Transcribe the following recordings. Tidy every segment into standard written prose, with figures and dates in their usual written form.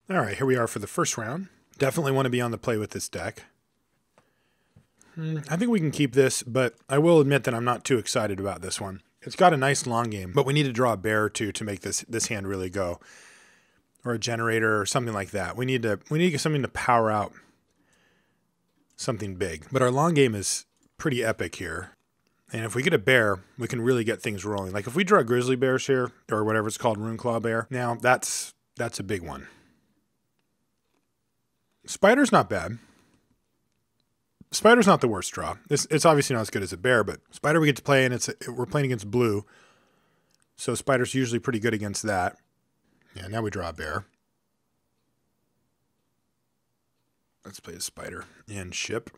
All right, here we are for the first round. Definitely want to be on the play with this deck. I think we can keep this, but I will admit that I'm not too excited about this one. It's got a nice long game, but we need to draw a bear or two to make this hand really go. Or a generator or something like that. We need to get something to power out something big. But our long game is pretty epic here. And if we get a bear, we can really get things rolling. Like if we draw grizzly bears here, or whatever it's called, Runeclaw Bear, now that's a big one. Spider's not bad. Spider's not the worst draw. It's obviously not as good as a bear, but Spider we get to play, and we're playing against blue. So Spider's usually pretty good against that. Yeah, now we draw a bear. Let's play a Spider and ship.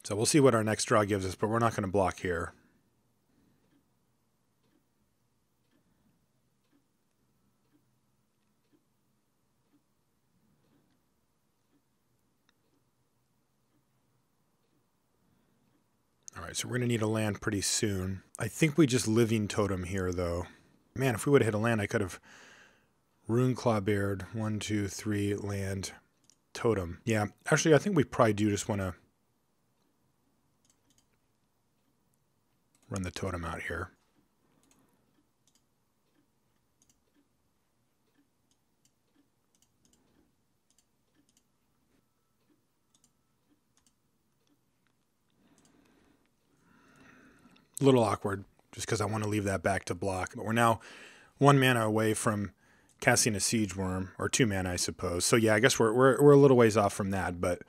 So we'll see what our next draw gives us, but we're not going to block here. All right, so we're going to need a land pretty soon. I think we just Living Totem here, though. Man, if we would have hit a land, I could have Runeclaw Beared 1, 2, 3 land totem. Yeah, actually, I think we probably do just want to run the totem out here. A little awkward, just because I want to leave that back to block. But we're now 1 mana away from casting a Siege Wurm, or 2 mana, I suppose. So yeah, I guess we're a little ways off from that, but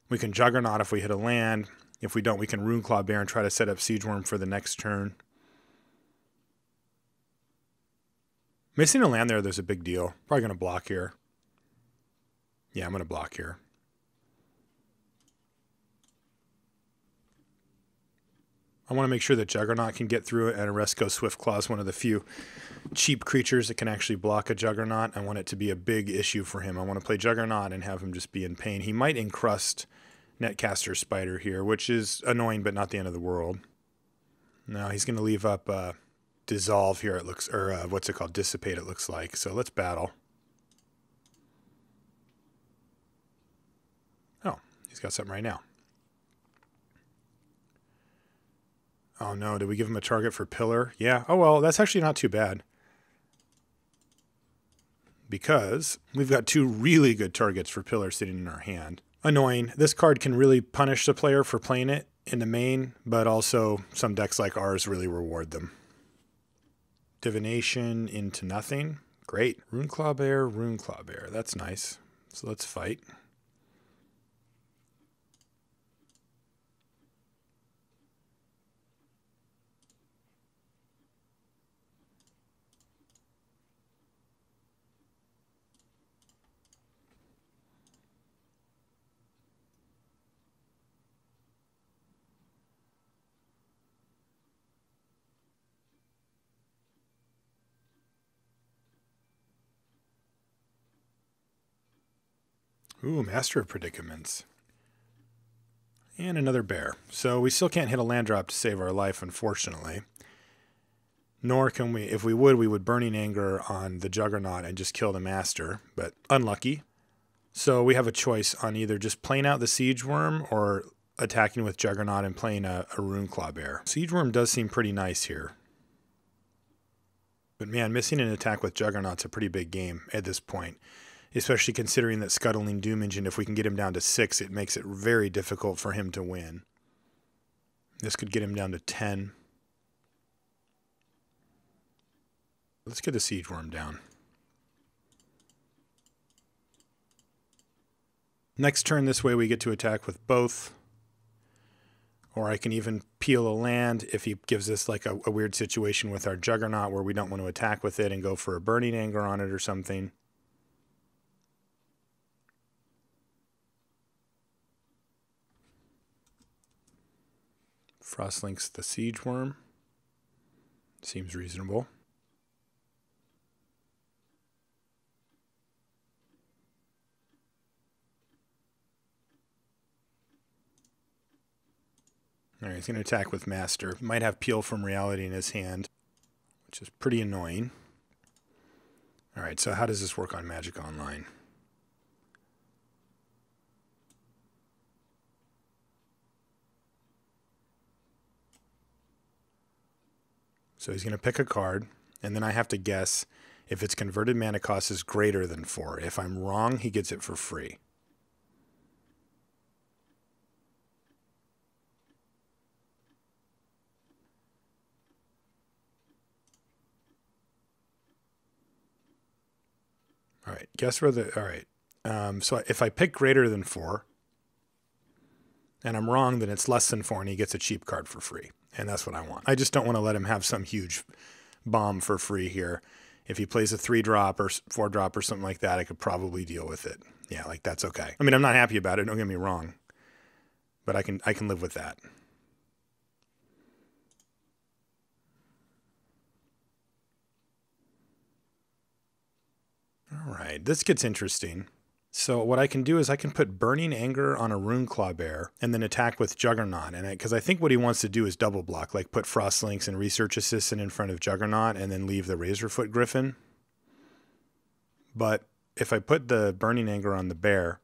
we can Juggernaut if we hit a land. If we don't, we can Runeclaw Bear and try to set up Siege Wurm for the next turn. Missing a land there's a big deal. Probably going to block here. Yeah, I'm going to block here. I want to make sure that Juggernaut can get through it, and Oresco Swiftclaw is one of the few cheap creatures that can actually block a Juggernaut. I want it to be a big issue for him. I want to play Juggernaut and have him just be in pain. He might encrust Nercaster Spider here, which is annoying but not the end of the world. No, he's going to leave up Dissolve here, it looks, or what's it called? Dissipate, it looks like. So let's battle. Oh, he's got something right now. Oh no, did we give him a target for Pillar? Yeah, oh well, that's actually not too bad. Because we've got 2 really good targets for Pillar sitting in our hand. Annoying. This card can really punish the player for playing it in the main, but also some decks like ours really reward them. Divination into nothing. Great. Runeclaw Bear, Runeclaw Bear. That's nice. So let's fight. Ooh, Master of Predicaments. And another bear. So we still can't hit a land drop to save our life, unfortunately. Nor can we, if we would Burning Anger on the Juggernaut and just kill the Master, but unlucky. So we have a choice on either just playing out the Siege Wurm or attacking with Juggernaut and playing a Runeclaw Bear. Siege Wurm does seem pretty nice here. But man, missing an attack with Juggernaut's a pretty big game at this point. Especially considering that Scuttling Doom Engine, if we can get him down to 6, it makes it very difficult for him to win. This could get him down to 10. Let's get the Siege Wurm down. Next turn this way we get to attack with both. Or I can even peel a land if he gives us like a weird situation with our Juggernaut where we don't want to attack with it and go for a Burning Anger on it or something. Frostlink's the Siege Wurm. Seems reasonable. All right, he's going to attack with Master. Might have Peel from Reality in his hand, which is pretty annoying. Alright, so how does this work on Magic Online? So he's going to pick a card, and then I have to guess if its converted mana cost is greater than 4. If I'm wrong, he gets it for free. All right, guess where the... All right, so if I pick greater than 4, and I'm wrong, then it's less than 4, and he gets a cheap card for free. And that's what I want. I just don't want to let him have some huge bomb for free here. If he plays a 3-drop or 4-drop or something like that, I could probably deal with it. Yeah, like that's okay. I mean, I'm not happy about it, don't get me wrong. But I can live with that. All right, this gets interesting. So what I can do is I can put Burning Anger on a Runeclaw Bear and then attack with Juggernaut. And because I think what he wants to do is double block, like put Frostlinks and Research Assistant in front of Juggernaut and then leave the Razorfoot Griffin. But if I put the Burning Anger on the bear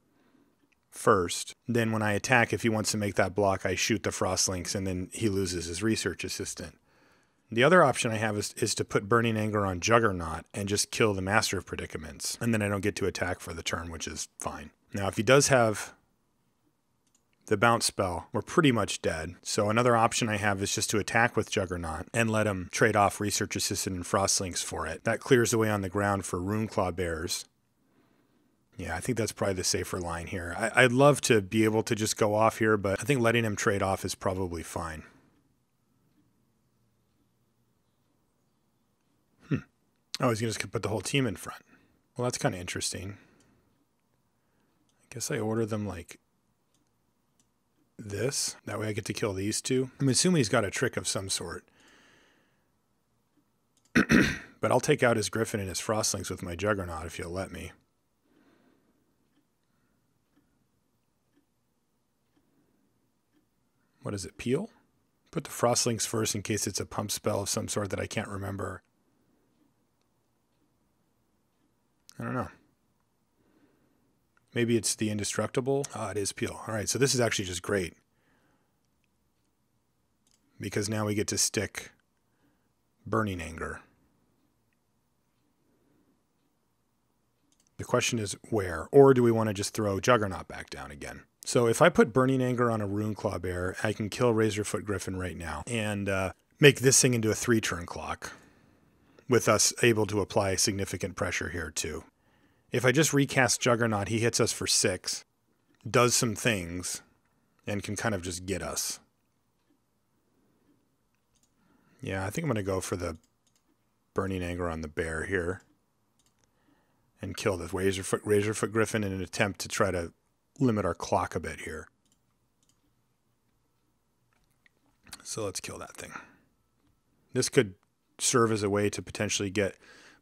first, then when I attack, if he wants to make that block, I shoot the Frostlinks and then he loses his Research Assistant. The other option I have is to put Burning Anger on Juggernaut and just kill the Master of Predicaments. And then I don't get to attack for the turn, which is fine. Now, if he does have the bounce spell, we're pretty much dead. So another option I have is just to attack with Juggernaut and let him trade off Research Assistant and Frostlinks for it. That clears the way on the ground for Runeclaw Bears. Yeah, I think that's probably the safer line here. I'd love to be able to just go off here, but I think letting him trade off is probably fine. Oh, he's going to just put the whole team in front. Well, that's kind of interesting. I guess I order them like this. That way I get to kill these two. I'm assuming he's got a trick of some sort. But I'll take out his Griffin and his Frostlinks with my Juggernaut if you'll let me. What is it, Peel? Put the Frostlinks first in case it's a pump spell of some sort that I can't remember. I don't know. Maybe it's the Indestructible. Ah, it is Peel. All right, so this is actually just great. Because now we get to stick Burning Anger. The question is where? Or do we want to just throw Juggernaut back down again? So if I put Burning Anger on a Runeclaw Bear, I can kill Razorfoot Griffin right now and make this thing into a 3-turn clock, with us able to apply significant pressure here too. If I just recast Juggernaut, he hits us for 6, does some things, and can kind of just get us. Yeah, I think I'm going to go for the Burning Anger on the bear here and kill the Razorfoot Griffin in an attempt to try to limit our clock a bit here. So let's kill that thing. This could serve as a way to potentially get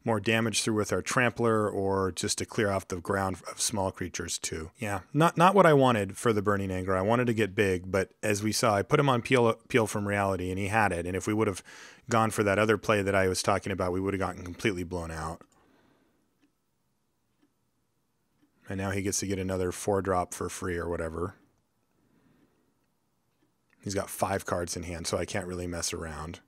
more damage through with our Trampler, or just to clear off the ground of small creatures too. Yeah, not what I wanted for the Burning Anger. I wanted to get big, but as we saw, I put him on Peel from Reality, and he had it. And if we would have gone for that other play that I was talking about, we would have gotten completely blown out. And now he gets to get another 4-drop for free or whatever. He's got 5 cards in hand, so I can't really mess around.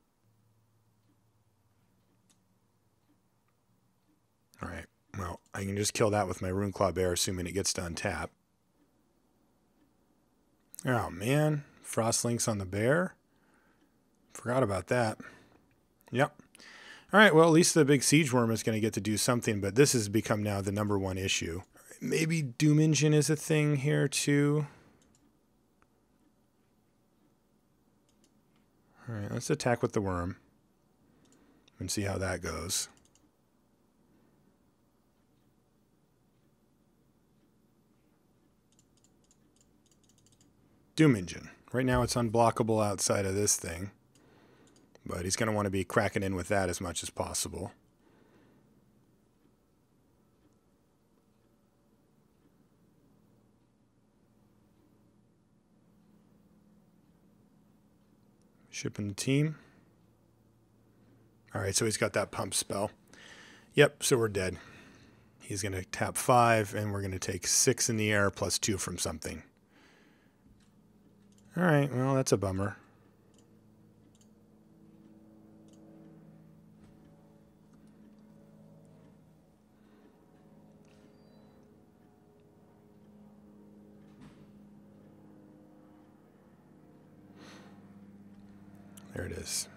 All right, well, I can just kill that with my Runeclaw Bear, assuming it gets to untap. Oh, man. Frostlinks on the bear. Forgot about that. Yep. All right, well, at least the big Siege Wurm is going to get to do something, but this has become now the #1 issue. Maybe Doom Engine is a thing here, too. All right, let's attack with the worm and see how that goes. Doom Engine. Right now it's unblockable outside of this thing, but he's going to want to be cracking in with that as much as possible. Shipping the team. All right, so he's got that pump spell. Yep, so we're dead. He's going to tap 5, and we're going to take 6 in the air plus 2 from something. All right, well, that's a bummer. There it is.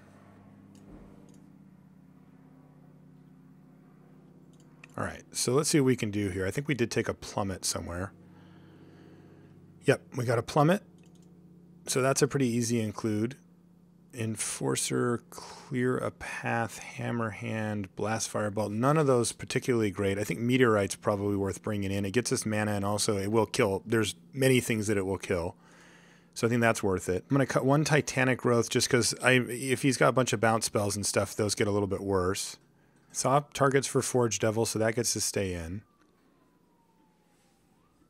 All right, so let's see what we can do here. I think we did take a plummet somewhere. Yep, we got a plummet. So that's a pretty easy include. Enforcer, Clear a Path, Hammerhand, Blastfire Bolt. None of those particularly great. I think Meteorite's probably worth bringing in. It gets us mana, and also it will kill. There's many things that it will kill. So I think that's worth it. I'm going to cut 1 Titanic Growth just because if he's got a bunch of bounce spells and stuff, those get a little bit worse. Swap targets for Forge Devil, so that gets to stay in.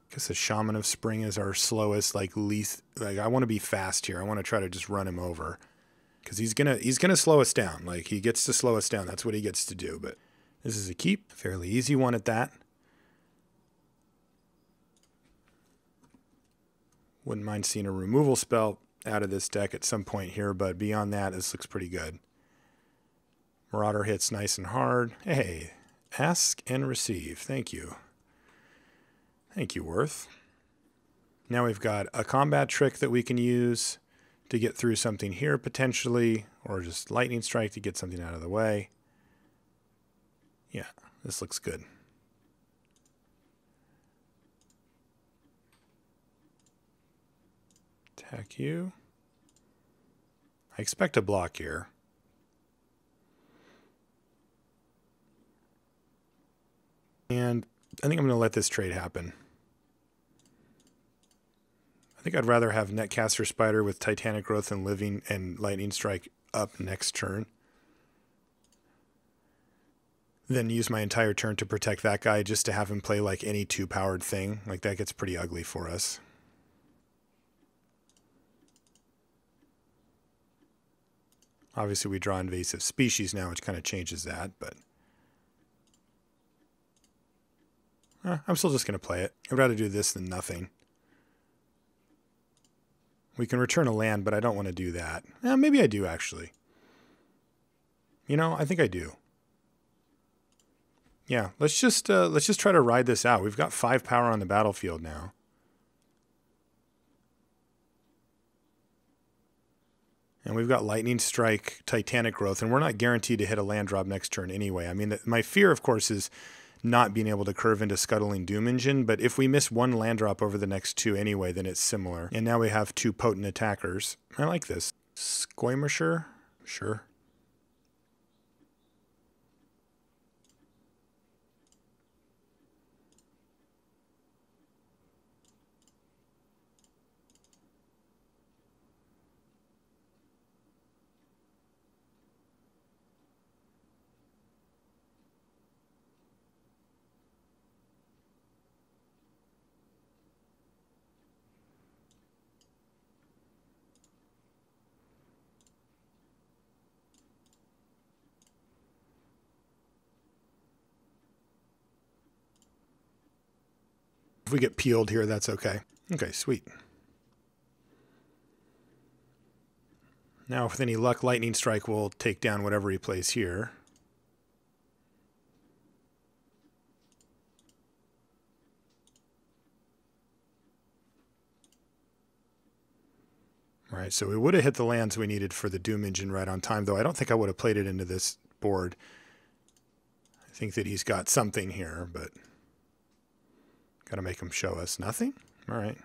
Because the Shaman of Spring is our slowest, least. I want to be fast here. I want to try to just run him over. Because he's gonna slow us down. He gets to slow us down. That's what he gets to do. But this is a keep. Fairly easy one at that. Wouldn't mind seeing a removal spell out of this deck at some point here, but beyond that, this looks pretty good. Marauder hits nice and hard. Hey, ask and receive. Thank you. Thank you, Worth. Now we've got a combat trick that we can use to get through something here potentially, or just lightning strike to get something out of the way. Yeah, this looks good. Attack you. I expect a block here. And I think I'm going to let this trade happen. I think I'd rather have Nercaster Spider with Titanic Growth and Living and Lightning Strike up next turn than use my entire turn to protect that guy just to have him play any 2-powered thing. That gets pretty ugly for us. Obviously, we draw Invasive Species now, which kind of changes that, but I'm still just going to play it. I'd rather do this than nothing. We can return a land, but I don't want to do that. Maybe I do, actually. I think I do. Yeah, let's just try to ride this out. We've got 5 power on the battlefield now. And we've got Lightning Strike, Titanic Growth, and we're not guaranteed to hit a land drop next turn anyway. I mean, my fear, of course, is not being able to curve into Scuttling Doom Engine, but if we miss 1 land drop over the next 2 anyway, then it's similar. And now we have 2 potent attackers. I like this. Squirmisher? Sure. If we get peeled here, that's okay. Okay, sweet. Now, with any luck, Lightning Strike will take down whatever he plays here. All right, so we would have hit the lands we needed for the Doom Engine right on time, though I don't think I would have played it into this board. I think that he's got something here, but got to make him show us nothing. All right.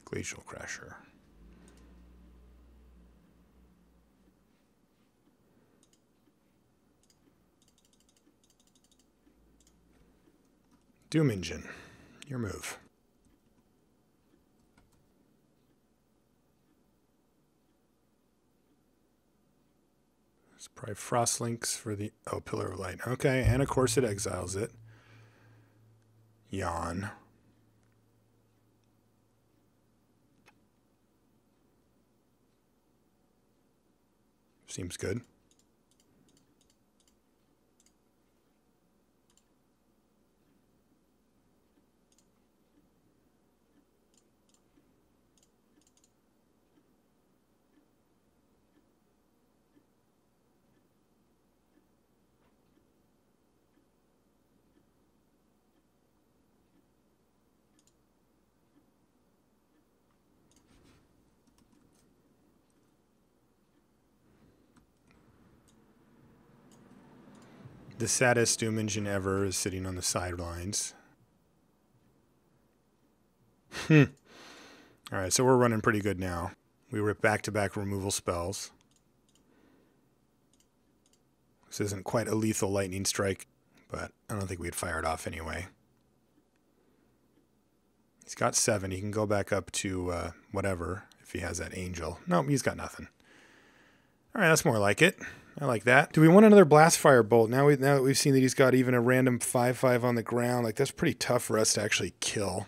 Glacial Crasher. Doom Engine, your move. It's probably Frostlinks for the... Oh, Pillar of Light. Okay, and of course it exiles it. Yawn. Seems good. The saddest Doom engine ever is sitting on the sidelines. Alright, so we're running pretty good now. We rip back-to-back removal spells. This isn't quite a lethal lightning strike, but I don't think we'd fire it off anyway. He's got 7. He can go back up to whatever if he has that angel. Nope, he's got nothing. Alright, that's more like it. I like that. Do we want another Blastfire Bolt? Now that we've seen that he's got even a random 5/5 on the ground, like that's pretty tough for us to actually kill.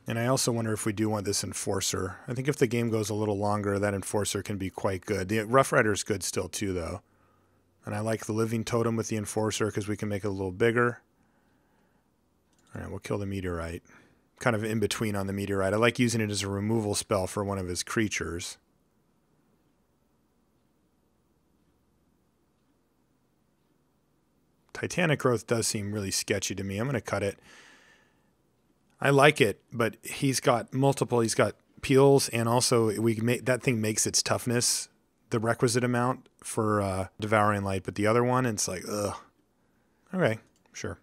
And I also wonder if we do want this Enforcer. I think if the game goes a little longer, that Enforcer can be quite good. The Roughrider is good still too, though. And I like the Living Totem with the Enforcer because we can make it a little bigger. All right, we'll kill the Meteorite. Kind of in between on the Meteorite. I like using it as a removal spell for one of his creatures. Titanic Growth does seem really sketchy to me. I'm going to cut it. I like it, but he's got multiple. He's got peels, and also that thing makes its toughness the requisite amount for Devouring Light. But the other one, it's like, ugh. Okay, sure.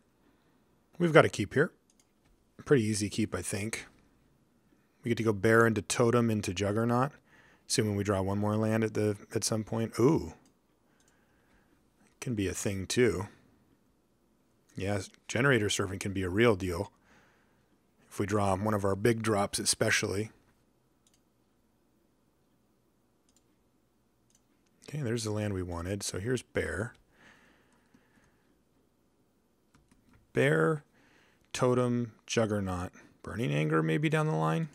We've got a keep here. Pretty easy keep, I think. We get to go Bear into Totem into Juggernaut, assuming we draw one more land at some point. Ooh, can be a thing too. Yeah, Generator Servant can be a real deal. If we draw one of our big drops especially. Okay, there's the land we wanted. So here's Bear. Bear, Totem, Juggernaut. Burning Anger maybe down the line.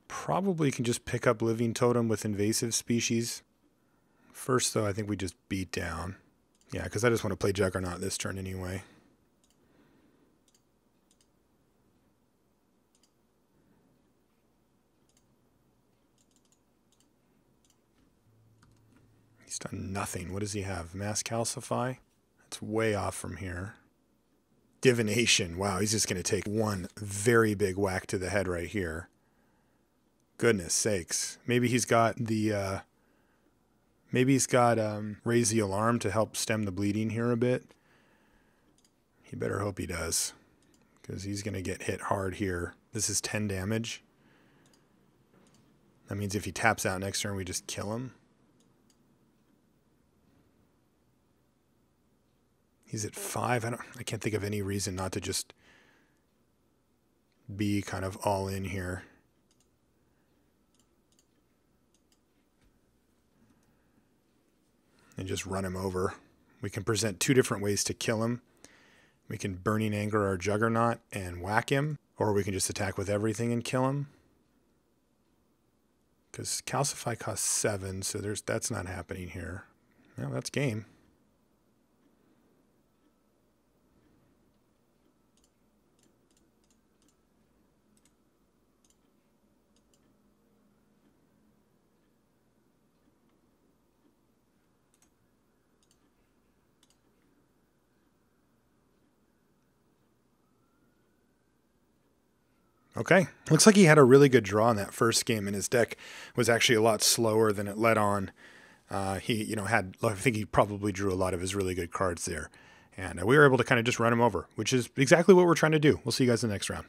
Probably can just pick up Living Totem with Invasive Species. First, though, I think we just beat down. Yeah, because I just want to play Juggernaut this turn anyway. He's done nothing. What does he have? Mass Calcify? That's way off from here. Divination. Wow, he's just going to take one very big whack to the head right here. Goodness sakes. Maybe he's got the Raise the Alarm to help stem the bleeding here a bit. He better hope he does, because he's going to get hit hard here. This is 10 damage. That means if he taps out next turn, we just kill him. He's at 5. I can't think of any reason not to just be kind of all in here. And just run him over. We can present 2 different ways to kill him. We can Burning Anger our Juggernaut and whack him, or we can just attack with everything and kill him. Because Calcify costs 7, so that's not happening here. No, that's game. Okay, looks like he had a really good draw in that first game, and his deck was actually a lot slower than it let on. I think he probably drew a lot of his really good cards there, and we were able to kind of just run him over, which is exactly what we're trying to do. We'll see you guys in the next round.